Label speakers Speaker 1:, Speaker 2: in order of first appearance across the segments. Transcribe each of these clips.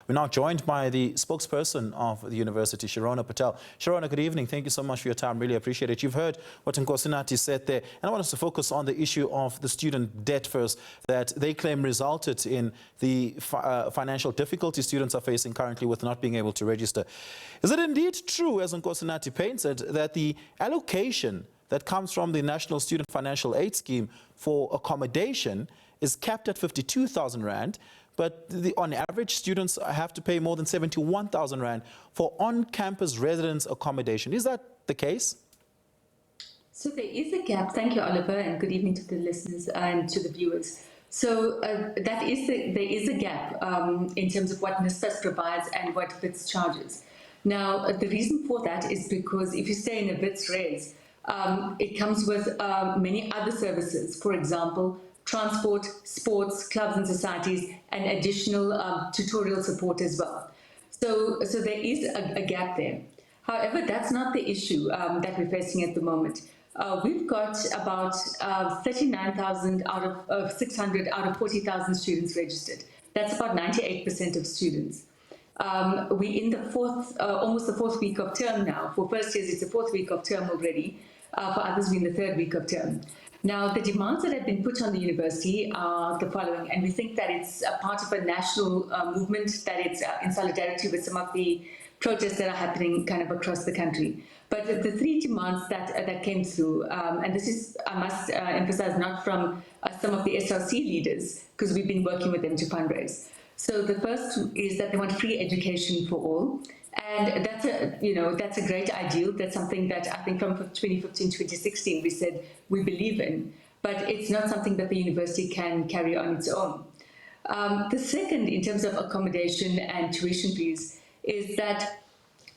Speaker 1: We're now joined by the spokesperson of the university, Shirona Patel. Shirona, good evening. Thank you so much for your time. Really appreciate it. You've heard what Nkosinathi said there, and I want us to focus on the issue of the student debt first, that they claim resulted in the financial difficulties students are facing currently with not being able to register. Is it indeed true, as Nkosinathi paints it, that the allocation that comes from the National Student Financial Aid Scheme for accommodation is capped at 52,000 Rand, but on average, students have to pay more than 71,000 Rand for on-campus residence accommodation? Is that the case?
Speaker 2: So there is a gap. Thank you, Oliver, and good evening to the listeners and to the viewers. So there is a gap in terms of what NSFAS provides and what Wits charges. Now, the reason for that is because if you stay in a Wits res, it comes with many other services. For example, transport, sports, clubs and societies, and additional tutorial support as well. So there is a gap there. However, that's not the issue that we're facing at the moment. We've got about 39,000 out of 600 out of 40,000 students registered. That's about 98% of students. We're in the almost the fourth week of term now. For first years, it's the fourth week of term already. For others, we're in the third week of term. Now, the demands that have been put on the university are the following, and we think that it's a part of a national movement, that it's in solidarity with some of the protests that are happening kind of across the country. But the three demands that came through, and this is, I must emphasize, not from some of the SRC leaders, because we've been working with them to fundraise. So the first is that they want free education for all. And that's a great ideal. That's something that I think from 2015, 2016, we said we believe in, but it's not something that the university can carry on its own. The second, in terms of accommodation and tuition fees, is that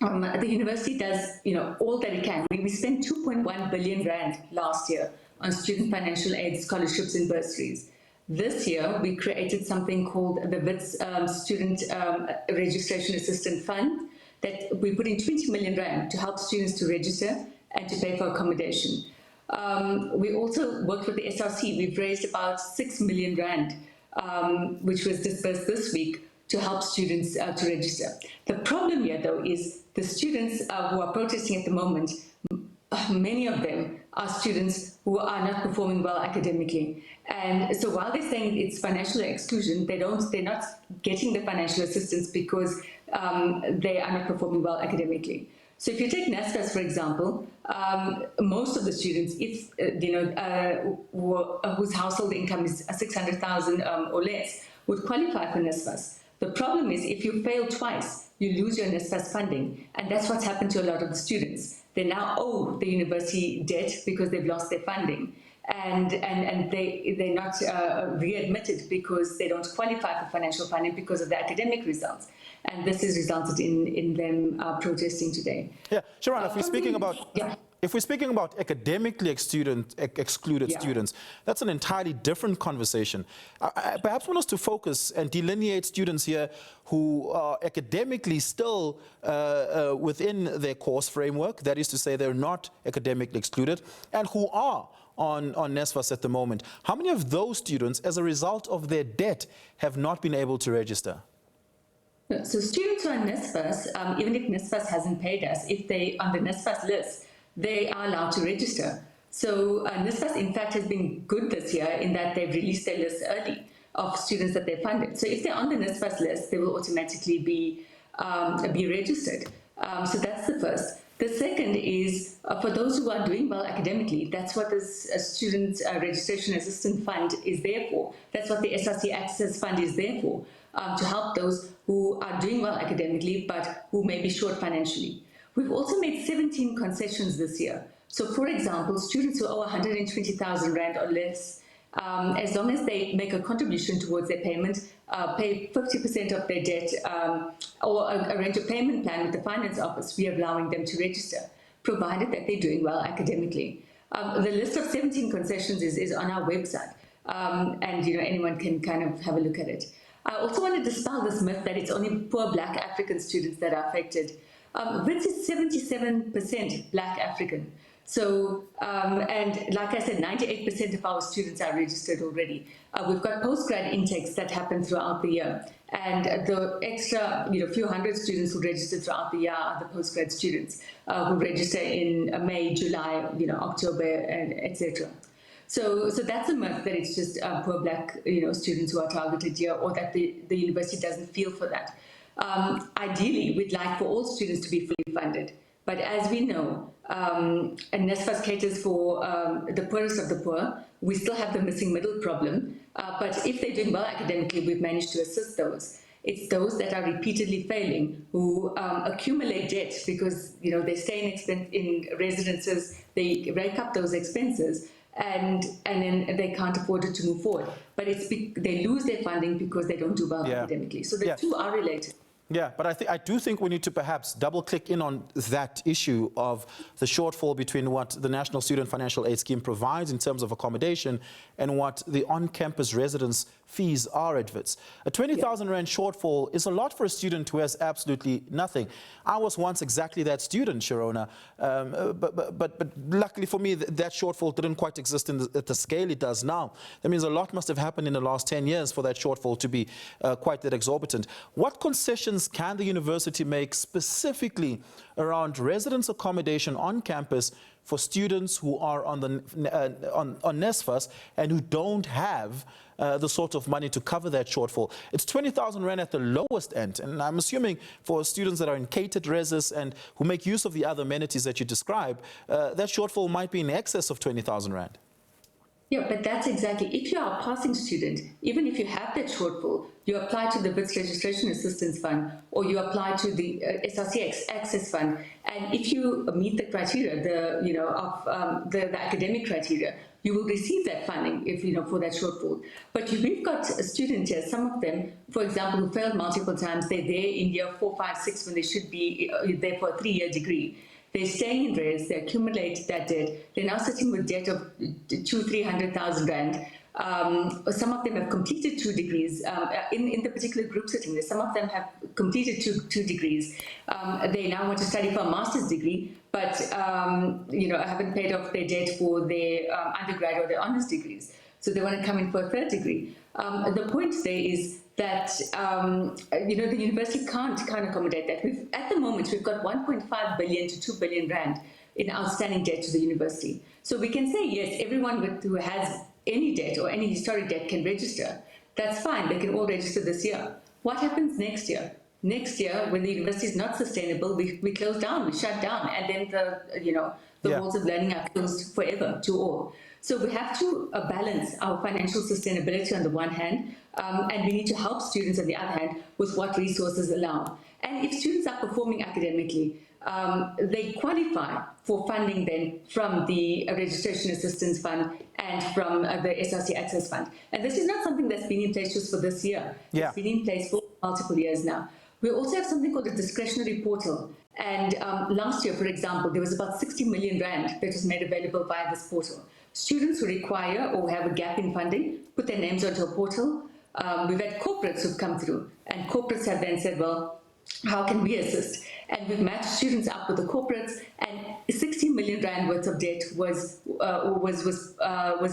Speaker 2: the university does, all that it can. We spent 2.1 billion Rand last year on student financial aid, scholarships and bursaries. This year, we created something called the Wits Student Registration Assistance Fund, that we put in 20 million Rand to help students to register and to pay for accommodation. We also worked with the SRC. We've raised about 6 million Rand, which was disbursed this week to help students to register. The problem here, though, is the students who are protesting at the moment, many of them are students who are not performing well academically. And so while they're saying it's financial exclusion, they're not getting the financial assistance because they are not performing well academically. So if you take NSFAS, for example, most of the students, if whose household income is 600,000 or less, would qualify for NSFAS. The problem is if you fail twice, you lose your NSFAS funding, and that's what's happened to a lot of the students. They now owe the university debt because they've lost their funding, and they're not readmitted because they don't qualify for financial funding because of the academic results. And this has resulted in them protesting today.
Speaker 1: Yeah, Shirona, if we're speaking about academically excluded students, that's an entirely different conversation. Perhaps want us to focus and delineate students here who are academically still within their course framework, that is to say they're not academically excluded, and who are on NSFAS at the moment. How many of those students, as a result of their debt, have not been able to register?
Speaker 2: So students who are on NSFAS, even if NSFAS hasn't paid us, if they on the NSFAS list, they are allowed to register. So NSFAS, in fact, has been good this year in that they've released their list early of students that they funded. So if they're on the NSFAS list, they will automatically be registered. So that's the first. The second is for those who are doing well academically, that's what this Student Registration Assistance Fund is there for. That's what the SRC Access Fund is there for, to help those who are doing well academically but who may be short financially. We've also made 17 concessions this year. So, for example, students who owe 120,000 Rand or less, as long as they make a contribution towards their payment, pay 50% of their debt, or arrange a payment plan with the finance office, we are allowing them to register, provided that they're doing well academically. The list of 17 concessions is on our website, and anyone can kind of have a look at it. I also want to dispel this myth that it's only poor Black African students that are affected. Wits is 77% Black African. So, and like I said, 98% of our students are registered already. We've got postgrad intakes that happen throughout the year. And the extra, few hundred students who register throughout the year are the postgrad students who register in May, July, October, and etc. So that's a myth that it's just poor black, students who are targeted here, or that the university doesn't feel for that. Ideally, we'd like for all students to be fully funded. But as we know, and NSFAS caters for the poorest of the poor, we still have the missing middle problem. But if they're doing well academically, we've managed to assist those. It's those that are repeatedly failing who accumulate debt because they stay in residences, they rake up those expenses, and then they can't afford it to move forward. But they lose their funding because they don't do well academically. So the two are related.
Speaker 1: Yeah, but I do think we need to perhaps double-click in on that issue of the shortfall between what the National Student Financial Aid Scheme provides in terms of accommodation and what the on-campus residence fees are at Wits. A 20,000 Rand shortfall is a lot for a student who has absolutely nothing. I was once exactly that student, Shirona, but luckily for me, that shortfall didn't quite exist at the scale it does now. That means a lot must have happened in the last 10 years for that shortfall to be quite that exorbitant. What concessions can the university make specifically around residence accommodation on campus for students who are on NSFAS and who don't have the sort of money to cover that shortfall? It's 20,000 Rand at the lowest end, and I'm assuming for students that are in catered reses and who make use of the other amenities that you describe, that shortfall might be in excess of 20,000 Rand.
Speaker 2: Yeah, but that's exactly, if you are a passing student, even if you have that shortfall, you apply to the Wits Registration Assistance Fund, or you apply to the SRC Access Fund, and if you meet the criteria, the academic criteria, you will receive that funding for that shortfall. But we've got students here, some of them, for example, who failed multiple times. They're there in year 4, 5, 6 when they should be there for a 3-year degree. They're staying in res, they accumulate that debt. They're now sitting with debt of 200,000-300,000 Rand. Some of them have completed 2 degrees. In the particular group sitting there, some of them have completed two degrees. They now want to study for a master's degree, but haven't paid off their debt for their undergrad or their honors degrees. So they want to come in for a 3rd degree. The point there is that the university can't accommodate that. At the moment, we've got 1.5 billion to 2 billion Rand in outstanding debt to the university. So we can say, yes, everyone who has any debt or any historic debt can register. That's fine. They can all register this year. What happens next year? Next year, when the university is not sustainable, we close down, we shut down, and then the walls of learning are closed forever to all. So we have to balance our financial sustainability on the one hand, and we need to help students on the other hand with what resources allow. And if students are performing academically, they qualify for funding then from the Registration Assistance Fund and from the SRC Access Fund. And this is not something that's been in place just for this year. It's been in place for multiple years now. We also have something called a discretionary portal. And last year, for example, there was about 60 million Rand that was made available via this portal. Students who require or have a gap in funding put their names onto a portal. We've had corporates who've come through, and corporates have then said, well, how can we assist? And we've matched students up with the corporates, and 60 million Rand worth of debt was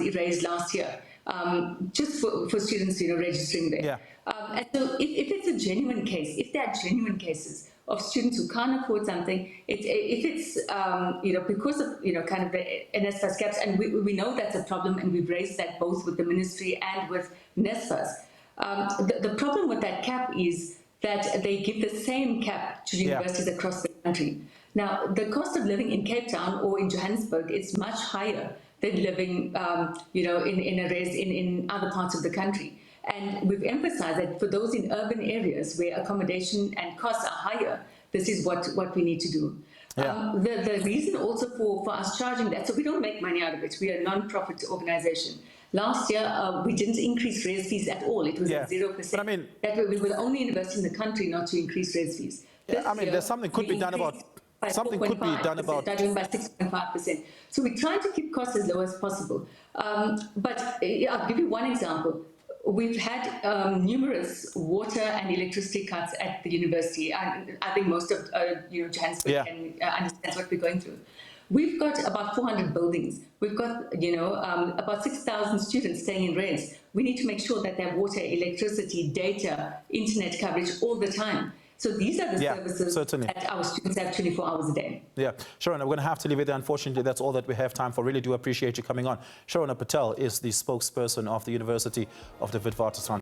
Speaker 2: erased last year, just for students registering there. And so if it's a genuine case, if there are genuine cases of students who can't afford something, if it's because of kind of the NSFAS caps, and we know that's a problem, and we've raised that both with the ministry and with NSFAS. The problem with that cap is that they give the same cap to universities across the country. Now, the cost of living in Cape Town or in Johannesburg is much higher than living, in other parts of the country. And we've emphasized that for those in urban areas where accommodation and costs are higher, this is what we need to do. The reason also for us charging that, so we don't make money out of it. We are a non-profit organization. Last year, we didn't increase res fees at all. It was at 0%. But I mean, we were the only university in the country not to increase res fees.
Speaker 1: There's something could be done about something could be done about
Speaker 2: by 6.5%. So we're trying to keep costs as low as possible. But I'll give you one example. We've had numerous water and electricity cuts at the university. I think most of Johannesburg understands what we're going through. We've got about 400 buildings. We've got, about 6,000 students staying in rents. We need to make sure that they have water, electricity, data, internet coverage all the time. So these are the services
Speaker 1: certainly.
Speaker 2: that our students have 24 hours a day.
Speaker 1: Yeah, Shirona, we're going to have to leave it there. Unfortunately, that's all that we have time for. Really do appreciate you coming on. Shirona Patel is the spokesperson of the University of the Witwatersrand.